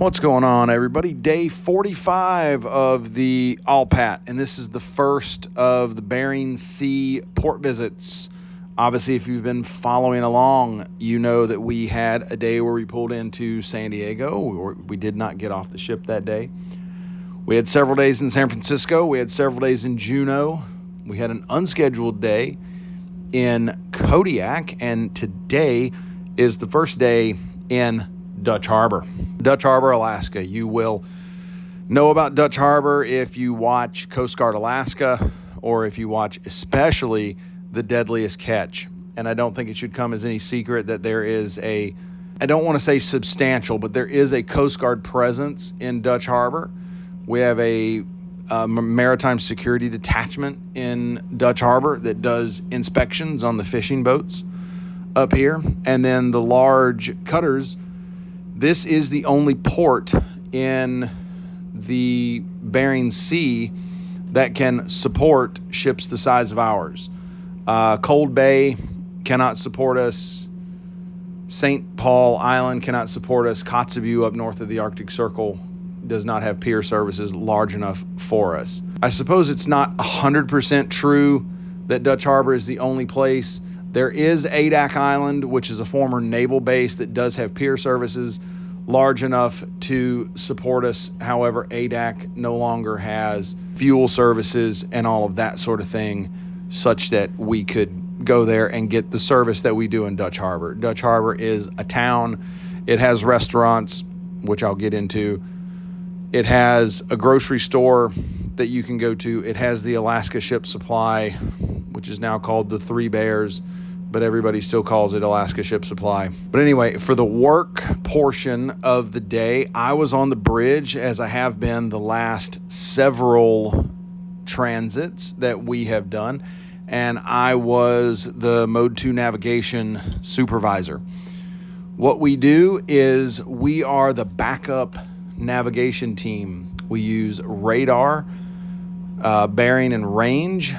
What's going on, everybody? Day 45 of the ALPAT, and this is the first of the Bering Sea port visits. Obviously, if you've been following along, you know that we had a day where we pulled into San Diego. We did not get off the ship that day. We had several days in San Francisco. We had several days in Juneau. We had an unscheduled day in Kodiak, and today is the first day in Dutch Harbor. Dutch Harbor, Alaska. You will know about Dutch Harbor if you watch Coast Guard Alaska or if you watch especially the Deadliest Catch. And I don't think it should come as any secret that there is I don't want to say substantial, but there is a Coast Guard presence in Dutch Harbor. We have a maritime security detachment in Dutch Harbor that does inspections on the fishing boats up here. And then the large cutters. This is the only port in the Bering Sea that can support ships the size of ours. Cold Bay cannot support us. St. Paul Island cannot support us. Kotzebue up north of the Arctic Circle does not have pier services large enough for us. I suppose it's not 100% true that Dutch Harbor is the only place. There is Adak Island, which is a former naval base that does have pier services large enough to support us. However, Adak no longer has fuel services and all of that sort of thing, such that we could go there and get the service that we do in Dutch Harbor. Dutch Harbor is a town. It has restaurants, which I'll get into. It has a grocery store that you can go to. It has the Alaska Ship Supply, which is now called the Three Bears, but everybody still calls it Alaska Ship Supply. But anyway, for the work portion of the day, I was on the bridge, as I have been the last several transits that we have done, and I was the Mode 2 navigation supervisor. What we do is we are the backup navigation team. We use radar, bearing and range,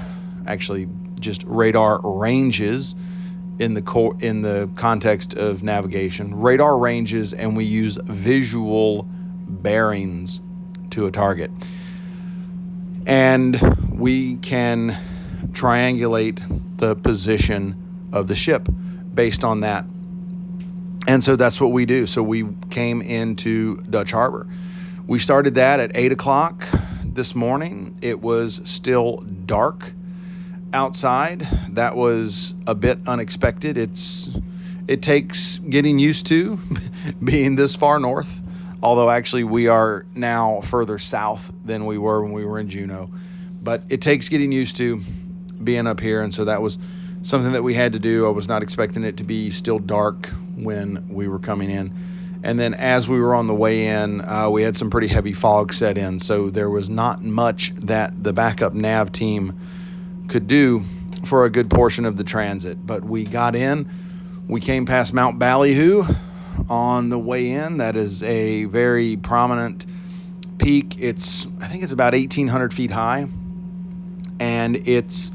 actually just radar ranges in the context of navigation, radar ranges, and we use visual bearings to a target. And we can triangulate the position of the ship based on that. And so that's what we do. So we came into Dutch Harbor. We started that at 8 o'clock this morning. It was still dark outside. That was a bit unexpected. It takes getting used to being this far north, although actually we are now further south than we were when we were in Juneau. But it takes getting used to being up here, and so that was something that we had to do. I was not expecting it to be still dark when we were coming in. And then as we were on the way in, we had some pretty heavy fog set in, so there was not much that the backup nav team could do for a good portion of the transit. But we got in, we came past Mount Ballyhoo on the way in. That is a very prominent peak. I think it's about 1,800 feet high, and it's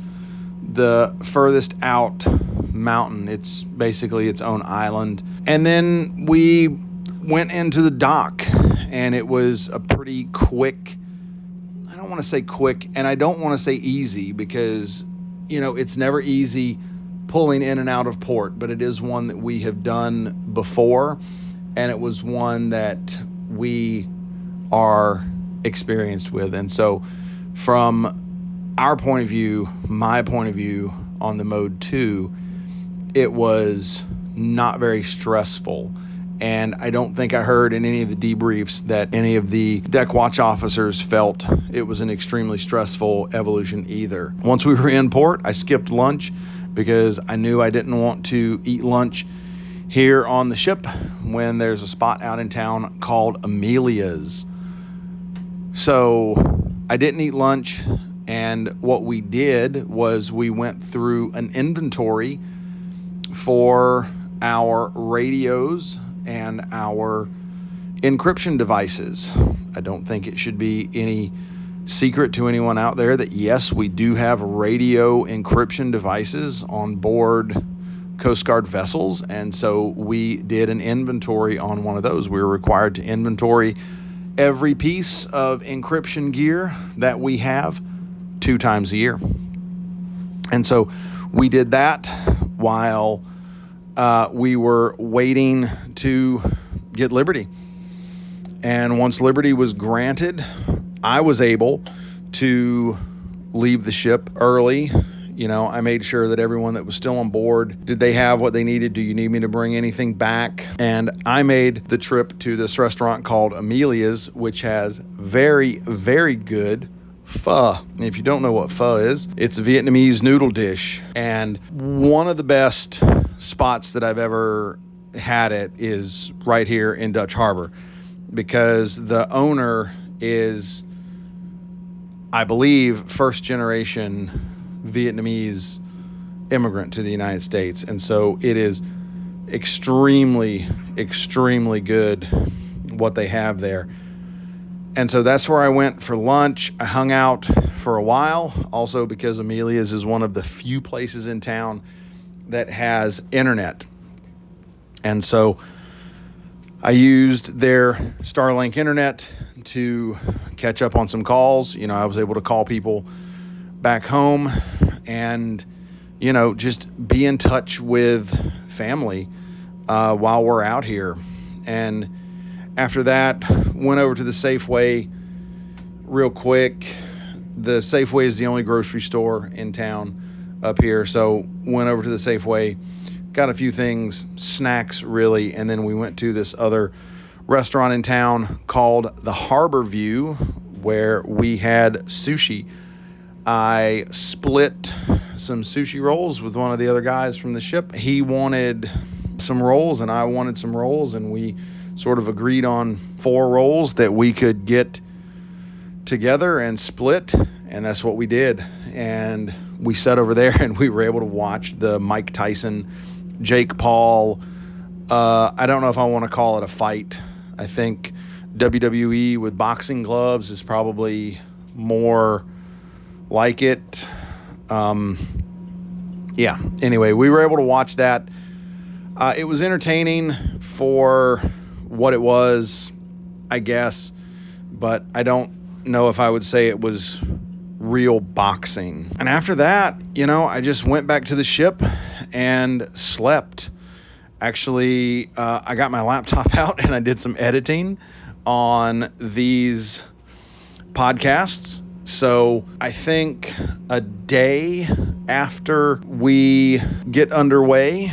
the furthest out mountain. It's basically its own island. And then we went into the dock, and it was a pretty quick, I don't want to say quick, and I don't want to say easy, because, it's never easy pulling in and out of port, but it is one that we have done before, and it was one that we are experienced with. And so from our point of view, my point of view on the Mode 2, it was not very stressful. And I don't think I heard in any of the debriefs that any of the deck watch officers felt it was an extremely stressful evolution either. Once we were in port, I skipped lunch because I knew I didn't want to eat lunch here on the ship when there's a spot out in town called Amelia's. So I didn't eat lunch, and what we did was we went through an inventory for our radios and our encryption devices. I don't think it should be any secret to anyone out there that yes, we do have radio encryption devices on board Coast Guard vessels. And so we did an inventory on one of those. We were required to inventory every piece of encryption gear that we have 2 times a year. And so we did that while we were waiting to get liberty. And once liberty was granted, I was able to leave the ship early. I made sure that everyone that was still on board, did they have what they needed? Do you need me to bring anything back? And I made the trip to this restaurant called Amelia's, which has very, very good pho. And if you don't know what pho is, it's a Vietnamese noodle dish. And one of the best spots that I've ever had it is right here in Dutch Harbor, because the owner is, I believe, first generation Vietnamese immigrant to the United States. And so it is extremely, extremely good what they have there. And so that's where I went for lunch. I hung out for a while, also because Amelia's is one of the few places in town that has internet. And so I used their Starlink internet to catch up on some calls. I was able to call people back home and, just be in touch with family while we're out here. And after that, went over to the Safeway real quick. The Safeway is the only grocery store in town up here. So went over to the Safeway, got a few things, snacks really, and then we went to this other restaurant in town called the Harbor View, where we had sushi. I split some sushi rolls with one of the other guys from the ship. He wanted some rolls and I wanted some rolls, and we sort of agreed on 4 rolls that we could get together and split, and that's what we did. And we sat over there and we were able to watch the Mike Tyson, Jake Paul, I don't know if I want to call it a fight. I think WWE with boxing gloves is probably more like it. Anyway, we were able to watch that. It was entertaining for what it was, I guess, but I don't know if I would say it was real boxing. And after that, I just went back to the ship and slept. Actually, I got my laptop out and I did some editing on these podcasts. So I think a day after we get underway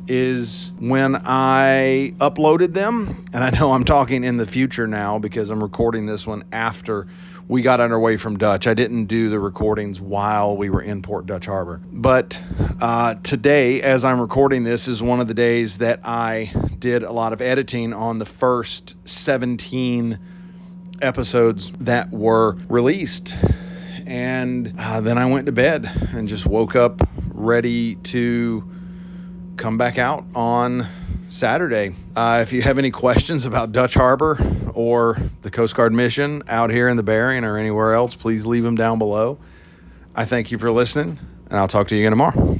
is when I uploaded them. And I know I'm talking in the future now because I'm recording this one after we got underway from Dutch. I didn't do the recordings while we were in Port Dutch Harbor. But today, as I'm recording this, is one of the days that I did a lot of editing on the first 17 episodes that were released. And then I went to bed and just woke up ready to come back out on Saturday. If you have any questions about Dutch Harbor or the Coast Guard mission out here in the Berrien or anywhere else, please leave them down below. I thank you for listening, and I'll talk to you again tomorrow.